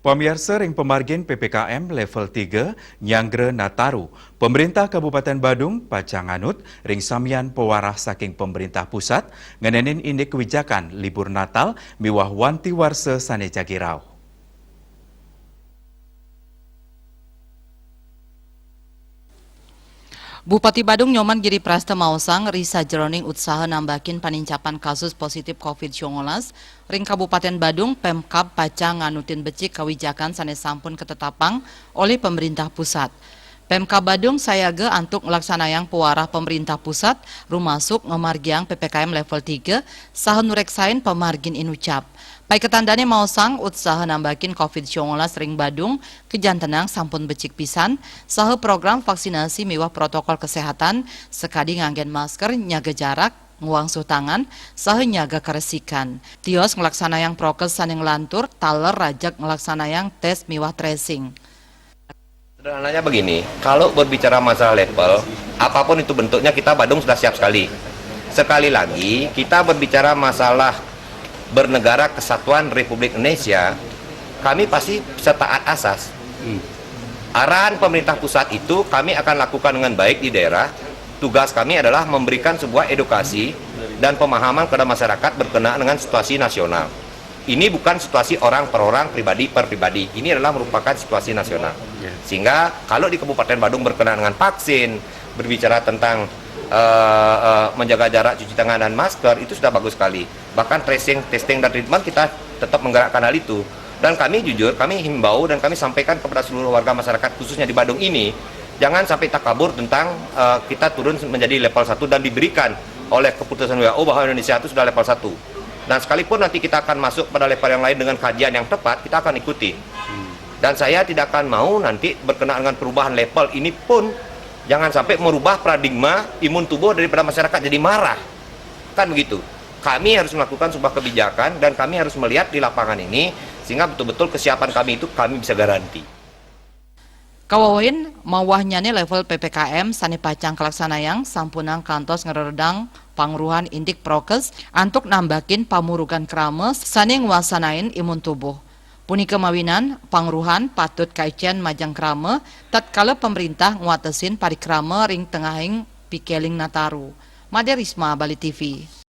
Pemirsa ring pemargin PPKM level 3 Nyanggre Nataru, pemerintah Kabupaten Badung pacanganut ring samian pewarah saking pemerintah pusat ngenenin indik kebijakan libur Natal miwah wanti warse sane jagirau. Bupati Badung Nyoman Giri Prasta Mausang risa jeroning usaha nambakin panincapan kasus positif COVID-19 ring Kabupaten Badung Pemkab paca nganutin becik kawijakan sanes sampun ketetapang oleh pemerintah pusat. Pemkab Badung sayaga antuk melaksanayang pewarah pemerintah pusat rumasuk ngemargiang PPKM level 3 saha nureksain pemargin inucap. Pai ketandane mausang usaha nambakin COVID-19 ring Badung kejantenang sampun becik pisan saha program vaksinasi miwah protokol kesehatan sekadi nganggen masker nyaga jarak nguangsuh tangan saha nyaga karesikan. Tios ngelaksanayang prokes saning lantur taler rajak ngelaksanayang tes miwah tracing. Sederhananya begini, kalau berbicara masalah level, apapun itu bentuknya kita Badung sudah siap sekali. Sekali lagi, kita berbicara masalah bernegara kesatuan Republik Indonesia, kami pasti setaat asas. Arahan pemerintah pusat itu kami akan lakukan dengan baik di daerah. Tugas kami adalah memberikan sebuah edukasi dan pemahaman kepada masyarakat berkenaan dengan situasi nasional. Ini bukan situasi orang per orang, pribadi per pribadi. Ini adalah merupakan situasi nasional. Sehingga kalau di Kabupaten Badung berkenaan dengan vaksin, berbicara tentang menjaga jarak, cuci tangan, dan masker, itu sudah bagus sekali. Bahkan tracing, testing, dan treatment kita tetap menggerakkan hal itu. Dan kami jujur, kami himbau dan kami sampaikan kepada seluruh warga masyarakat, khususnya di Badung ini, jangan sampai takabur tentang kita turun menjadi level 1 dan diberikan oleh keputusan WHO bahwa Indonesia itu sudah level 1. Dan sekalipun nanti kita akan masuk pada level yang lain dengan kajian yang tepat, kita akan ikuti. Dan saya tidak akan mau nanti berkenaan dengan perubahan level ini pun jangan sampai merubah paradigma imun tubuh daripada masyarakat jadi marah. Kan begitu. Kami harus melakukan sebuah kebijakan dan kami harus melihat di lapangan ini sehingga betul-betul kesiapan kami itu kami bisa garanti. Kawawain mawahnyane level PPKM sani pacang kelaksanayang sampunang kantos ngeredang pangruhan indik prokes antuk nambakin pamurugan krame sani nguasanain imun tubuh. Punika mawinan pangruhan patut kaician majang krame tatkala pemerintah nguatesin parikrame ring tengahing pikeling Nataru. Made Risma, Bali TV.